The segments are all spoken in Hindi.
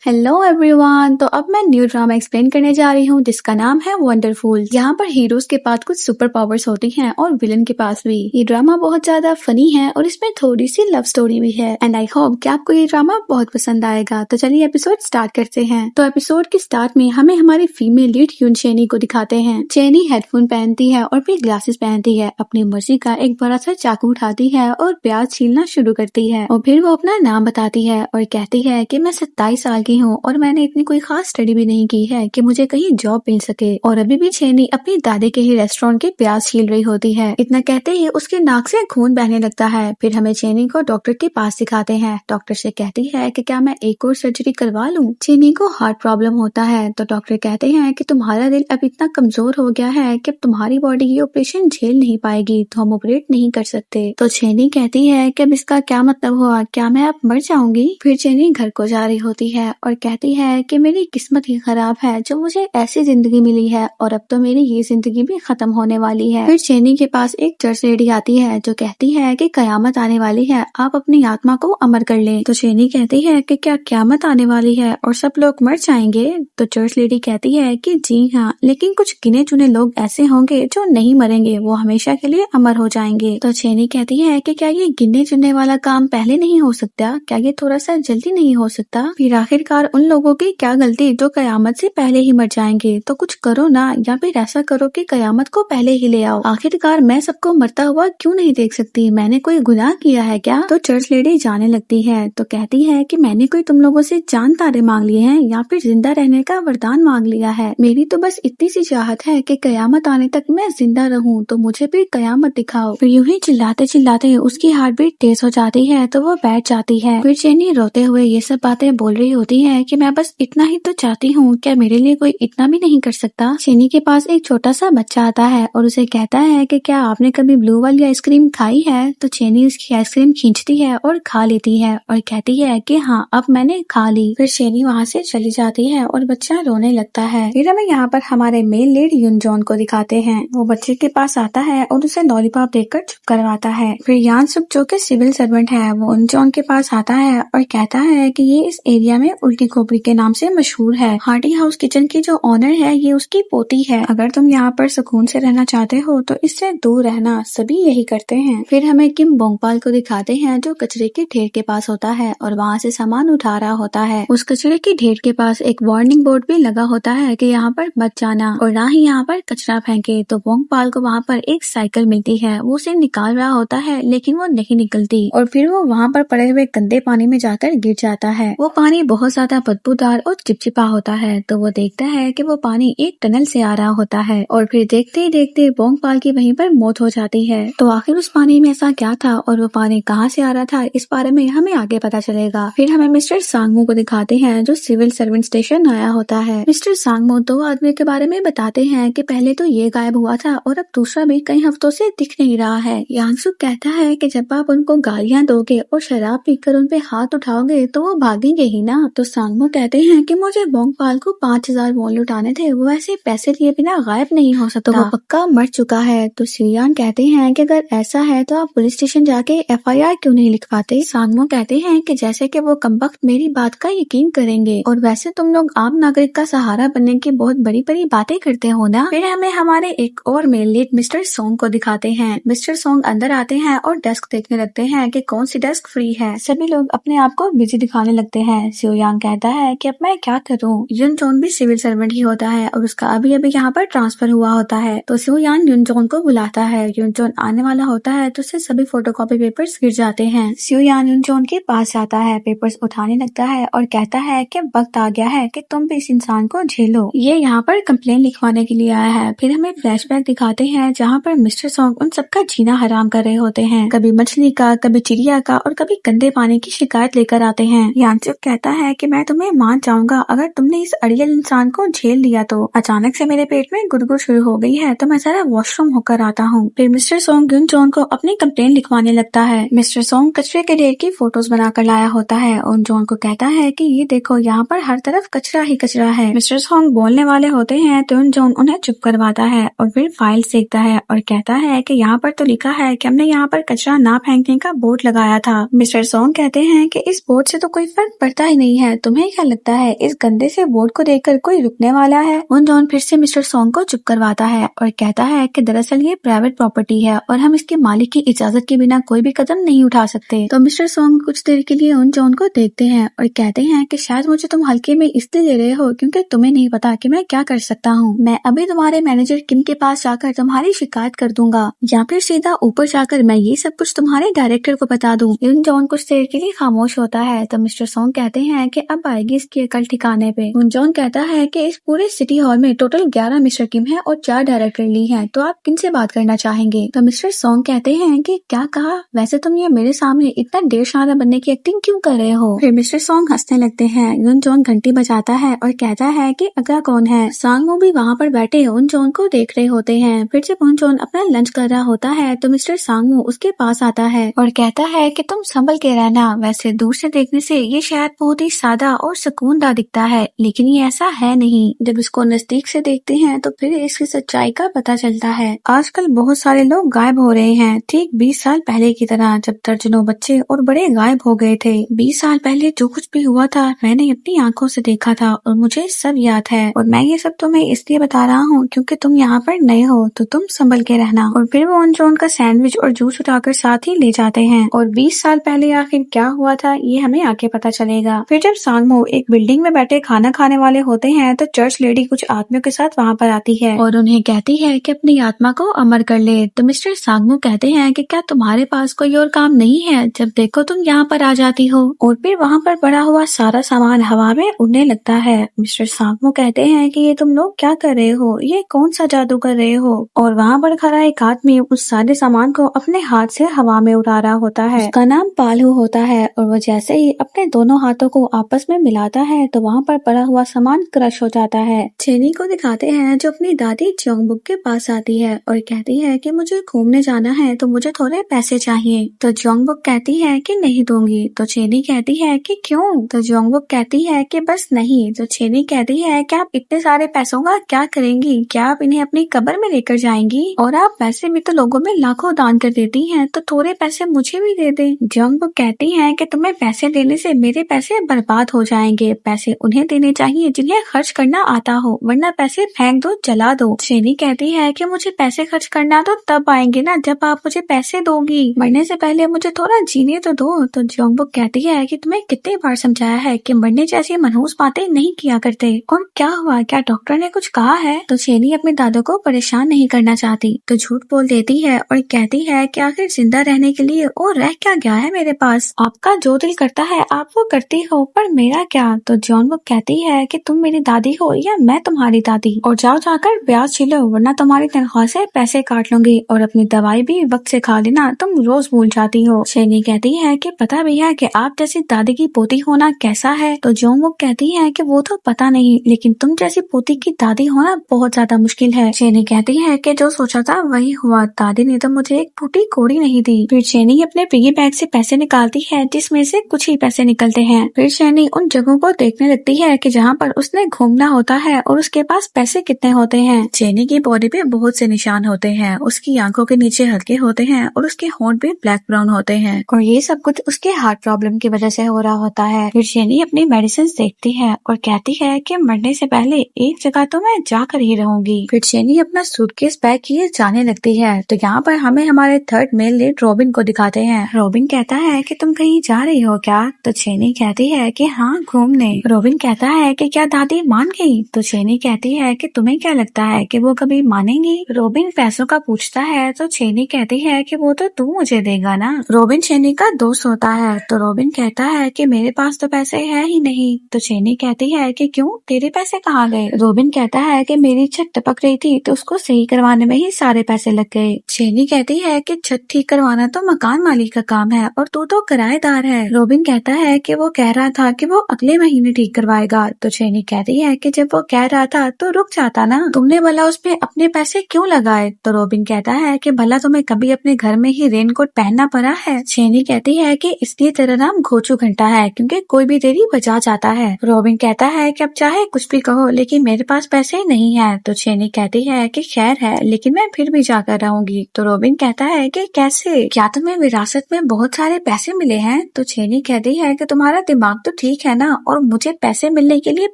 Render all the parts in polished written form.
Hello everyone. तो अब मैं न्यू ड्रामा एक्सप्लेन करने जा रही हूँ जिसका नाम है वंडरफुल। यहाँ पर हीरोज के पास कुछ सुपर पावर्स होती हैं और विलन के पास भी। ये ड्रामा बहुत ज्यादा फनी है और इसमें थोड़ी सी लव स्टोरी भी है एंड आई होप कि आपको ये ड्रामा बहुत पसंद आएगा। तो चलिए एपिसोड स्टार्ट करते हैं। तो एपिसोड के स्टार्ट में हमें हमारी फीमेल लीड ह्यून चेनी को दिखाते हैं। चेनी हेडफोन पहनती है और फिर ग्लासेस पहनती है। अपनी मर्जी का एक बड़ा सा चाकू उठाती है और प्याज छीलना शुरू करती है और फिर वो अपना नाम बताती है और कहती है कि मैं 27 साल की हूँ और मैंने इतनी कोई खास स्टडी भी नहीं की है कि मुझे कहीं जॉब मिल सके। और अभी भी चेनी अपनी दादी के ही रेस्टोरेंट के प्याज छील रही होती है। इतना कहते ही उसके नाक से खून बहने लगता है। फिर हमें चेनी को डॉक्टर के पास दिखाते हैं। डॉक्टर से कहती है कि क्या मैं एक और सर्जरी करवा लूं। चेनी को हार्ट प्रॉब्लम होता है तो डॉक्टर कहते हैं कि तुम्हारा दिल अब इतना कमजोर हो गया है कि अब तुम्हारी बॉडी ये ऑपरेशन झेल नहीं पाएगी, तो हम ऑपरेट नहीं कर सकते। तो चेनी कहती है कि अब इसका क्या मतलब हुआ, क्या मैं अब मर जाऊंगी। फिर चेनी घर को जा रही होती है और कहती है कि मेरी किस्मत ही खराब है जो मुझे ऐसी जिंदगी मिली है और अब तो मेरी ये जिंदगी भी खत्म होने वाली है। फिर चेनी के पास एक चर्च लेडी आती है जो कहती है कि कयामत आने वाली है, आप अपनी आत्मा को अमर कर लें। तो चेनी कहती है कि क्या कयामत आने वाली है और सब लोग मर जाएंगे। तो चर्च लेडी कहती है कि जी हाँ, लेकिन कुछ गिने चुने लोग ऐसे होंगे जो नहीं मरेंगे, वो हमेशा के लिए अमर हो जाएंगे। तो चेनी कहती है कि क्या ये गिने चुने वाला काम पहले नहीं हो सकता, क्या ये थोड़ा सा जल्दी नहीं हो सकता। फिर आखिरकार उन लोगों की क्या गलती जो कयामत से पहले ही मर जाएंगे, तो कुछ करो ना, या फिर ऐसा करो कि कयामत को पहले ही ले आओ। आखिरकार मैं सबको मरता हुआ क्यों नहीं देख सकती, मैंने कोई गुनाह किया है क्या। तो चर्च लेडी जाने लगती है तो कहती है कि मैंने कोई तुम लोगों से जान तारे मांग लिए हैं या फिर जिंदा रहने का वरदान मांग लिया है। मेरी तो बस इतनी सी चाहत है कि कयामत आने तक मैं जिंदा रहूं, तो मुझे भी कयामत दिखाओ। फिर यूं ही चिल्लाते चिल्लाते उसकी हार्ट बीट तेज हो जाती है तो वो बैठ जाती है। फिर चेनी रोते हुए ये सब बातें बोल रही होती है कि मैं बस इतना ही तो चाहती हूँ, क्या मेरे लिए कोई इतना भी नहीं कर सकता। चेनी के पास एक छोटा सा बच्चा आता है और उसे कहता है कि क्या आपने कभी ब्लू वाली आइसक्रीम खाई है। तो चेनी उसकी आइसक्रीम खींचती है और खा लेती है और कहती है कि हाँ, अब मैंने खा ली। फिर चेनी वहाँ से चली जाती है और बच्चा रोने लगता है। फिर हमें यहाँ पर हमारे मेल लीड यून जॉन को दिखाते हैं। वो बच्चे के पास आता है और उसे लॉलीपॉप देकर चुप करवाता है। फिर यान सुक जो कि सिविल सर्वेंट है वो उन जॉन के पास आता है और कहता है कि ये इस एरिया में उल्टी खोपड़ी के नाम से मशहूर है। हार्टी हाउस किचन की जो ऑनर है ये उसकी पोती है। अगर तुम यहाँ पर सुकून से रहना चाहते हो तो इससे दूर रहना, सभी यही करते हैं। फिर हमें किम बोंगपाल को दिखाते हैं जो कचरे के ढेर के पास होता है और वहाँ से सामान उठा रहा होता है। उस कचरे के ढेर के पास एक वार्निंग बोर्ड भी लगा होता है कि यहाँ पर मत जाना और ना ही यहाँ पर कचरा फेंके। तो बोंगपाल को वहाँ पर एक साइकिल मिलती है, वो उसे निकाल रहा होता है लेकिन वो नहीं निकलती और फिर वो वहाँ पर पड़े हुए गंदे पानी में जाकर गिर जाता है। वो पानी बहुत ज्यादा बदबूदार और चिपचिपा होता है तो वो देखता है कि वो पानी एक टनल से आ रहा होता है और फिर देखते ही देखते बोंगपाल की वहीं पर मौत हो जाती है। तो आखिर उस पानी में ऐसा क्या था और वो पानी कहाँ से आ रहा था, इस बारे में हमें आगे पता चलेगा। फिर हमें मिस्टर सांगमू को दिखाते हैं जो सिविल सर्वेंट स्टेशन आया होता है। मिस्टर सांगमू दो आदमी के बारे में बताते हैं कि पहले तो ये गायब हुआ था और अब दूसरा भी कई हफ्तों से दिख नहीं रहा है। यांगसुक कहता है कि जब आप उनको गालियां दोगे और शराब पीकर उन पे हाथ उठाओगे तो वो भागेंगे ही ना। तो सांगमू कहते हैं कि मुझे बोंगपाल को 5000 वॉन लुटाने थे, वो ऐसे पैसे लिए बिना गायब नहीं हो सकता, तो वो पक्का मर चुका है। तो सियान कहते हैं कि अगर ऐसा है तो आप पुलिस स्टेशन जाके FIR क्यों नहीं लिखवाते। सांगमू कहते हैं कि जैसे कि वो कमबख्त मेरी बात का यकीन करेंगे और वैसे तुम लोग आम नागरिक का सहारा बनने की बहुत बड़ी बड़ी बातें करते हो ना। फिर हमें हमारे एक और मेल लीड मिस्टर सोंग को दिखाते हैं। मिस्टर सोंग अंदर आते हैं और डेस्क देखने लगते हैं कि कौन सी डेस्क फ्री है। सभी लोग अपने आप को बिजी दिखाने लगते हैं। सियोयांग कहता है कि अब मैं क्या करूं। युन जॉन भी सिविल सर्वेंट ही होता है और उसका अभी अभी यहाँ पर ट्रांसफर हुआ होता है। तो सियोयांग युन जॉन को बुलाता है। युन जॉन आने वाला होता है तो उससे सभी फोटोकॉपी पेपर्स गिर जाते हैं। सियोयांग युन जॉन के पास जाता है, पेपर्स उठाने लगता है और कहता है कि वक्त आ गया है कि तुम भी इस इंसान को झेलो, ये यहाँ पर कंप्लेन लिखवाने के लिए आया है। फिर हमें फ्लैशबैक दिखाते हैं जहाँ पर मिस्टर सॉन्ग उन सबका जीना हराम कर रहे होते हैं, कभी मछली का, कभी चिड़िया का और कभी गंदे पानी की शिकायत लेकर आते हैं। यांगसुक कहता है कि मैं तुम्हें मान जाऊंगा अगर तुमने इस अड़ियल इंसान को झेल लिया। तो अचानक से मेरे पेट में गुड़गुड़ शुरू हो गई है तो मैं जरा वॉशरूम होकर आता हूँ। फिर मिस्टर सॉन्ग युन जॉन को अपनी कंप्लेन लिखवाने लगता है। मिस्टर सॉन्ग कचरे के ढेर की फोटोज बनाकर लाया होता है और जॉन को कहता है कि ये देखो यहाँ पर हर तरफ कचरा ही कचरा है। मिस्टर सॉन्ग बोलने वाले होते हैं तो जॉन उन्हें चुप करवाता है और फिर फाइल देखता है और कहता है कि यहाँ पर तो लिखा है कि हमने यहाँ पर कचरा ना फेंकने का बोर्ड लगाया था। मिस्टर सॉन्ग कहते हैं कि इस बोर्ड से तो कोई फर्क पड़ता ही नहीं है, है, तुम्हें क्या लगता है इस गंदे से बोर्ड को देखकर कोई रुकने वाला है? उन जॉन फिर से मिस्टर सॉन्ग को चुप करवाता है और कहता है कि दरअसल ये प्राइवेट प्रॉपर्टी है और हम इसके मालिक की इजाजत के बिना कोई भी कदम नहीं उठा सकते। तो मिस्टर सॉन्ग कुछ देर के लिए उन जॉन को देखते हैं और कहते हैं कि शायद मुझे तुम हल्के में इसलिए ले रहे हो क्योंकि तुम्हें नहीं पता कि मैं क्या कर सकता हूँ। मैं अभी तुम्हारे मैनेजर किम के पास जाकर तुम्हारी शिकायत कर दूंगा या फिर सीधा ऊपर जाकर मैं ये सब कुछ तुम्हारे डायरेक्टर को बता दूं। उन जॉन कुछ देर के लिए खामोश होता है तो मिस्टर सॉन्ग कहते हैं कि अब आएगी इसकी अकल ठिकाने पे। उन जॉन कहता है कि इस पूरे सिटी हॉल में टोटल 11 मिस्टर किम है और 4 डायरेक्टर ली हैं, तो आप किन से बात करना चाहेंगे? तो मिस्टर सॉन्ग कहते हैं कि क्या कहा, वैसे तुम ये मेरे सामने इतना ढेर सारा बनने की एक्टिंग क्यों कर रहे हो? फिर मिस्टर सॉन्ग हंसने लगते हैं। उन जॉन घंटी बजाता है और कहता है कि अगला कौन है? सांग भी वहाँ पर बैठे उन जॉन को देख रहे होते हैं। फिर जब उन जॉन अपना लंच कर रहा होता है तो मिस्टर सांगमू उसके पास आता है और कहता है कि तुम संभल के रहना, वैसे दूर से देखने से ये शायद बहुत ही सादा और सुकूनदार दिखता है लेकिन ये ऐसा है नहीं। जब इसको नजदीक से देखते हैं तो फिर इसकी सच्चाई का पता चलता है। आजकल बहुत सारे लोग गायब हो रहे हैं, ठीक 20 साल पहले की तरह जब दर्जनों बच्चे और बड़े गायब हो गए थे। 20 साल पहले जो कुछ भी हुआ था मैंने अपनी आंखों से देखा था और मुझे सब याद है और मैं ये सब तुम्हें इसलिए बता रहा हूँ क्योंकि तुम यहाँ पर नए हो तो तुम संभल के रहना। और फिर वो उन जॉन का सैंडविच और जूस उठाकर साथ ही ले जाते हैं और 20 साल पहले आखिर क्या हुआ था ये हमें आगे पता चलेगा। फिर जब सांगमो एक बिल्डिंग में बैठे खाना खाने वाले होते हैं तो चर्च लेडी कुछ आदमियों के साथ वहाँ पर आती है और उन्हें कहती है कि अपनी आत्मा को अमर कर ले। तो मिस्टर सांगमो कहते हैं कि क्या तुम्हारे पास कोई और काम नहीं है, जब देखो तुम यहाँ पर आ जाती हो। और फिर वहाँ पर पड़ा हुआ सारा सामान हवा में उड़ने लगता है। मिस्टर सांगमो कहते हैं कि ये तुम लोग क्या कर रहे हो, ये कौन सा जादू कर रहे हो? और वहाँ पर खड़ा एक आदमी उस सारे सामान को अपने हाथ से हवा में उड़ा रहा होता है। उसका नाम पालू होता है और वो जैसे ही अपने दोनों हाथों को आपस में मिलाता है तो वहाँ पर पड़ा हुआ सामान क्रश हो जाता है। चेनी को दिखाते हैं जो अपनी दादी जोंगबुक के पास आती है और कहती है कि मुझे घूमने जाना है तो मुझे थोड़े पैसे चाहिए। तो जोंगबुक कहती है कि नहीं दूंगी। तो चेनी कहती है कि क्यों? तो जोंगबुक कहती है कि बस नहीं। तो चेनी कहती है कि आप इतने सारे पैसों का क्या करेंगी, क्या आप इन्हें अपनी कब्र में लेकर जाएंगी? और आप वैसे भी तो लोगों में लाखों दान कर देती हैं, तो थोड़े पैसे मुझे भी दे दे। जोंगबुक कहती है कि तुम्हें पैसे देने से मेरे पैसे बर्बाद हो जाएंगे, पैसे उन्हें देने चाहिए जिन्हें खर्च करना आता हो, वरना पैसे फेंक दो, जला दो। चेनी कहती है कि मुझे पैसे खर्च करना तो तब आएंगे ना जब आप मुझे पैसे दोगी, मरने से पहले मुझे थोड़ा जीने तो दो। तो जोंगबुक कहती है कि तुम्हें कितने बार समझाया है कि मरने जैसी मनहूस बातें नहीं किया करते, और क्या हुआ, क्या डॉक्टर ने कुछ कहा है? तो चेनी अपने दादू को परेशान नहीं करना चाहती तो झूठ बोल देती है और कहती है कि आखिर जिंदा रहने के लिए और रह क्या गया है मेरे पास, आपका जो दिल करता है आप वो करती हो, पर मेरा क्या? तो जोंगबुक कहती है कि तुम मेरी दादी हो या मैं तुम्हारी दादी, और जाओ जाकर ब्याज छिलो वरना तुम्हारी तनख्वाह से पैसे काट लूंगी, और अपनी दवाई भी वक्त से खा लेना, तुम रोज भूल जाती हो। चेनी कहती है कि पता भी है कि आप जैसी दादी की पोती होना कैसा है। तो जोंगबुक कहती है कि वो तो पता नहीं, लेकिन तुम जैसी पोती की दादी होना बहुत ज्यादा मुश्किल है। चेनी कहती है कि जो सोचा था वही हुआ, दादी ने तो मुझे एक फूटी कोड़ी नहीं दी। फिर चेनी अपने पिगी बैग से पैसे निकालती है जिसमें से कुछ ही पैसे निकलते हैं। फिर चेनी उन जगहों को देखने लगती है कि जहाँ पर उसने घूमना होता है और उसके पास पैसे कितने होते हैं। चेनी की बॉडी पे बहुत से निशान होते हैं, उसकी आंखों के नीचे हल्के होते हैं और उसके होंठ भी ब्लैक ब्राउन होते हैं, और ये सब कुछ उसके हार्ट प्रॉब्लम की वजह से हो रहा होता है। फिर चेनी अपनी मेडिसिन देखती है और कहती है कि मरने से पहले एक जगह तो मैं जाकर ही रहूंगी। फिर चेनी अपना सूटकेस पैक किए जाने लगती है। तो यहाँ पर हमें हमारे थर्ड मेल लीड रॉबिन को दिखाते हैं। रॉबिन कहता है कि तुम कहीं जा रही हो क्या? तो चेनी कहती है कि हाँ, घूमने। रॉबिन कहता है कि क्या दादी मान गई? तो चेनी कहती है कि तुम्हें क्या लगता है कि वो कभी मानेंगी? रॉबिन पैसों का पूछता है तो चेनी कहती है कि वो तो तू मुझे देगा ना। रॉबिन चेनी का दोस्त होता है। तो रॉबिन कहता है कि मेरे पास तो पैसे है ही नहीं। तो चेनी कहती है कि क्यों, तेरे पैसे कहाँ गए? रॉबिन कहता है कि मेरी छत टपक रही थी तो उसको सही करवाने में ही सारे पैसे लग गए। चेनी कहती है कि छत ठीक करवाना तो मकान मालिक का काम है और तू तो किराएदार है। रॉबिन कहता है कि वो कह रहा था कि वो अगले महीने ठीक करवाएगा। तो चेनी कहती है कि जब वो कह रहा था तो रुक जाता ना, तुमने भला उस पे अपने पैसे क्यों लगाए? तो रॉबिन कहता है कि भला तुम्हें कभी अपने घर में ही रेनकोट पहनना पड़ा है? चेनी कहती है कि इसलिए तेरा नाम घोचू घंटा है क्योंकि कोई भी तेरी बचा जाता है। रॉबिन कहता है कि अब चाहे कुछ भी कहो लेकिन मेरे पास पैसे नहीं है। तो चेनी कहती है कि खैर है, लेकिन मैं फिर भी जाकर रहूंगी। तो रॉबिन कहता है कि कैसे, क्या तुम्हें विरासत में बहुत सारे पैसे मिले हैं? तो चेनी कहती है कि तुम्हारा दिमाग तो ठीक है ना, और मुझे पैसे मिलने के लिए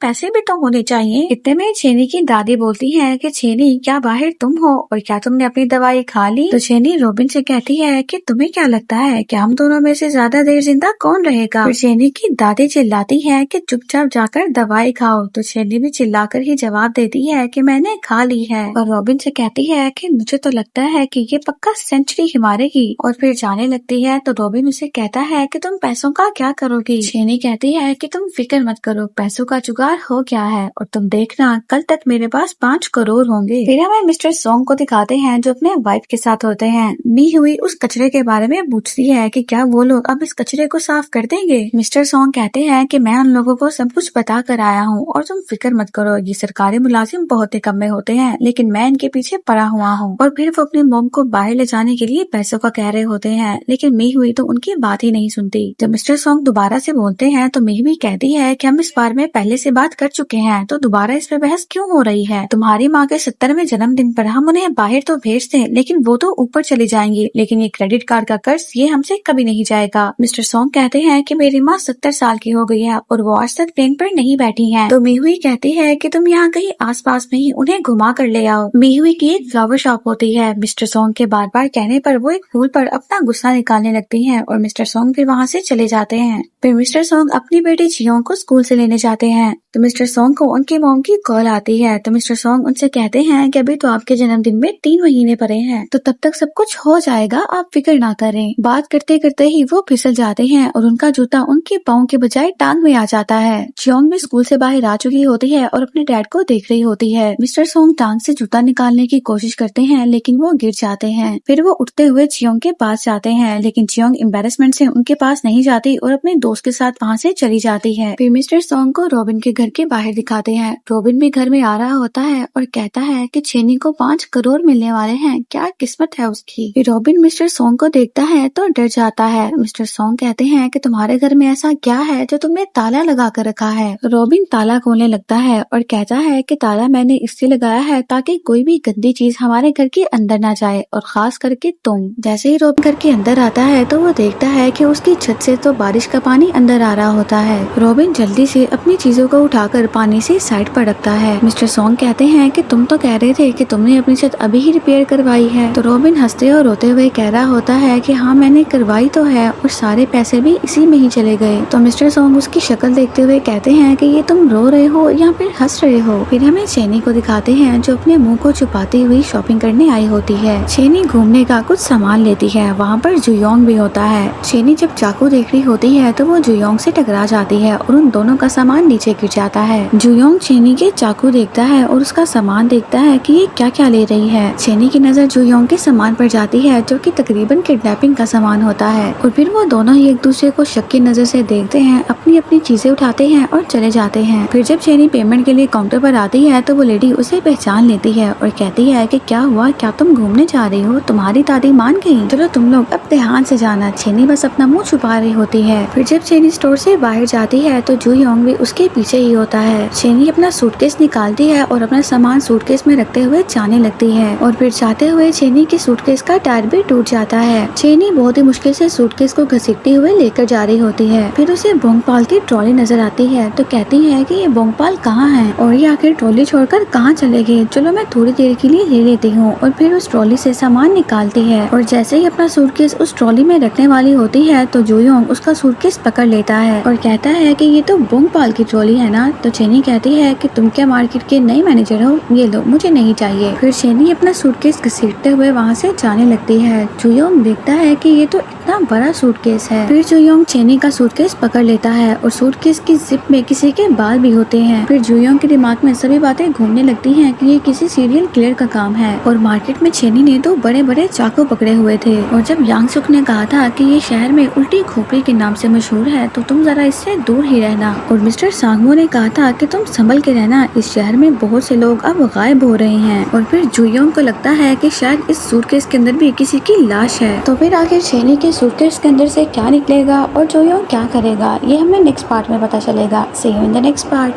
पैसे भी तो होने चाहिए। इतने में छेनी की दादी बोलती है कि छेनी, क्या बाहर तुम हो और क्या तुमने अपनी दवाई खा ली? तो छेनी रॉबिन से कहती है कि तुम्हें क्या लगता है कि हम दोनों में से ज्यादा देर जिंदा कौन रहेगा? फिर छेनी की दादी चिल्लाती है कि चुपचाप जाकर दवाई खाओ। तो छेनी भी चिल्लाकर ही जवाब देती है कि मैंने खा ली है, और रॉबिन से कहती है कि मुझे तो लगता है कि ये पक्का सेंचुरी ही मारेगी, और फिर जाने लगती है। तो रॉबिन उसे कहता है कि तुम पैसों का क्या करोगी? छेनी कहती है कि तुम फिक्र मत करो, पैसों का जुगाड़ हो गया है, और तुम देखना कल तक मेरे पास 5 करोड़ होंगे। फिर हमें मिस्टर सोंग को दिखाते हैं जो अपने वाइफ के साथ होते हैं। मी हुई उस कचरे के बारे में पूछती है कि क्या वो लोग अब इस कचरे को साफ कर देंगे? मिस्टर सोंग कहते हैं कि मैं उन लोगों को सब कुछ बता कर आया हूँ, और तुम फिक्र मत करो, ये सरकारी मुलाजिम बहुत ही कम में होते हैं, लेकिन मैं इनके पीछे पड़ा हुआ हूँ। और फिर वो अपनी मॉम को बाहर ले जाने के लिए पैसों का कह रहे होते हैं, लेकिन मी हुई तो उनकी बात ही नहीं सुनती। जब मिस्टर सोंग दोबारा से बोलते हैं तो मी हुई कहती है कि हम इस बारे में पहले से बात कर चुके हैं, तो दोबारा इस पे बहस क्यों हो रही है? तुम्हारी माँ के 70वें जन्मदिन पर हम उन्हें बाहर तो भेजते हैं, लेकिन वो तो ऊपर चली जाएंगी, लेकिन ये क्रेडिट कार्ड का कर्ज ये हमसे कभी नहीं जाएगा। मिस्टर सोंग कहते हैं कि मेरी माँ 70 साल की हो गई है और वो आज तक प्लेन पर नहीं बैठी है। तो मी हुई कहती है कि तुम यहाँ कहीं आसपास में ही उन्हें घुमा कर ले आओ। मी हुई की एक फ्लावर शॉप होती है। मिस्टर सोंग के बार बार कहने पर वो एक फूल पर अपना गुस्सा निकालने लगती है, और मिस्टर सोंग फिर वहाँ से चले जाते हैं। फिर मिस्टर सोंग अपनी बेटी जियोंग को स्कूल से लेने जाते हैं। तो मिस्टर सोंग को उनकी मॉम की कॉल आती है। तो मिस्टर सोंग उनसे कहते हैं कि अभी तो आपके जन्मदिन में 3 महीने पड़े हैं, तो तब तक सब कुछ हो जाएगा, आप फिक्र ना करें। बात करते करते ही वो फिसल जाते हैं और उनका जूता उनके पाँव के बजाय टांग में आ जाता है। जियोंग भी स्कूल से बाहर आ चुकी होती है और अपने डैड को देख रही होती है। मिस्टर सोंग टांग से जूता निकालने की कोशिश करते हैं, लेकिन वो गिर जाते हैं। फिर वो उठते हुए जियोंग के पास जाते हैं, लेकिन जियोंग एम्बेरसमेंट से उनके पास नहीं जाती और अपने दोस्त के साथ वहाँ से चली जाती है। फिर मिस्टर सोंग को रॉबिन के घर के बाहर दिखाते हैं। रॉबिन भी घर में आ रहा होता है और कहता है कि छेनी को 5 करोड़ मिलने वाले हैं, क्या किस्मत है उसकी। फिर रॉबिन मिस्टर सोंग को देखता है तो डर जाता है। मिस्टर सोंग कहते हैं कि तुम्हारे घर में ऐसा क्या है जो तुमने ताला लगा कर रखा है? रॉबिन ताला खोलने लगता है और कहता है कि ताला मैंने इससे लगाया है ताकि कोई भी गंदी चीज हमारे घर के अंदर ना जाए, और खास करके तुम। जैसे ही रॉबिन घर के अंदर आता है तो वो देखता है कि उसकी छत से तो बारिश का पानी अंदर आ रहा होता है। रॉबिन जल्दी से अपनी चीजों को उठाकर पानी से साइड पर रखता है। मिस्टर सोंग कहते हैं कि तुम तो कह रहे थे कि तुमने अपनी छत अभी ही रिपेयर करवाई है। तो रॉबिन हंसते और रोते हुए कह रहा होता है कि हाँ मैंने करवाई तो है, और सारे पैसे भी इसी में ही चले गए। तो मिस्टर सोंग उसकी शक्ल देखते हुए कहते हैं कि ये तुम रो रहे हो या फिर हंस रहे हो। फिर हमें छेनी को दिखाते हैं जो अपने मुंह को छुपाती हुई शॉपिंग करने आई होती है। छेनी घूमने का कुछ सामान लेती है, वहाँ पर जुयोंग भी होता है। छेनी जब चाकू देख रही होती है तो वो जुयोंग से टकरा जाती है और उन दोनों का सामान नीचे गिर जाता है। जुयोंग छेनी के चाकू देखता है और उसका सामान देखता है कि ये क्या क्या ले रही है। छेनी की नजर जुयोंग के सामान पर जाती है जो कि तकरीबन किडनैपिंग का सामान होता है, और फिर वो दोनों ही एक दूसरे को शक की नजर से देखते हैं, अपनी अपनी चीजें उठाते हैं और चले जाते हैं। फिर जब छेनी पेमेंट के लिए काउंटर पर आती है तो वो लेडी उसे पहचान लेती है और कहती है कि क्या हुआ, क्या तुम घूमने जा रही हो? तुम्हारी दादी मान गई, चलो तुम लोग अब ध्यान से जाना। छेनी बस अपना मुँह छुपा रही होती है। फिर जब छेनी स्टोर से बाहर जाती है तो जुयोंग भी उसके पीछे ही होता है। छेनी अपना सूटकेस निकालती है और अपना सामान सूटकेस में रखते हुए जाने लगती है, और फिर जाते हुए छेनी के सूटकेस का टायर भी टूट जाता है। छेनी बहुत ही मुश्किल से सूटकेस को घसीटते हुए लेकर जा रही होती है। फिर उसे बोंगपाल की ट्रॉली नजर आती है तो कहती है कि ये बोंगपाल कहाँ है और ये आखिर ट्रॉली छोड़कर कहाँ चले गए, चलो मैं थोड़ी देर के लिए ले लेती हूँ। और फिर उस ट्रॉली से सामान निकालती है, और जैसे ही अपना सूटकेस उस ट्रॉली में रखने वाली होती है तो जुयोंग उसका सूटकेस पकड़ लेता है और कहता है कि ये तो बोंगपाल की ट्रॉली है ना। तो छेनी कहती है कि तुम क्या मार्केट के नए मैनेजर हो, ये लो, मुझे नहीं चाहिए। फिर छेनी अपना सूटकेस घसीटते हुए वहाँ से जाने लगती है। जुयोंग देखता है कि ये तो इतना बड़ा सूटकेस है। फिर जुयोंग छेनी का सूटकेस पकड़ लेता है और सूटकेस की जिप में किसी के बाल भी होते हैं। फिर जुयोंग के दिमाग में सभी बातें घूमने लगती हैं कि ये किसी सीरियल किलर का काम है, और मार्केट में छेनी ने तो बड़े बड़े चाकू पकड़े हुए थे, और जब यांग सुक ने कहा था कि ये शहर में उल्टी खोपड़ी के नाम से मशहूर है तो तुम जरा इससे दूर ही रहना, और मिस्टर सांगमो ने कहा था कि तुम संभल के रहना, इस शहर में बहुत से लोग अब गायब हो रहे हैं। और फिर जुयोंग को लगता है कि शायद इस सूटकेस के अंदर भी किसी की लाश है। तो फिर आखिर छेनी के सूटकेस के अंदर से क्या निकलेगा और जुयोंग क्या करेगा, ये हमें नेक्स्ट पार्ट में पता चलेगा। See you in the next part.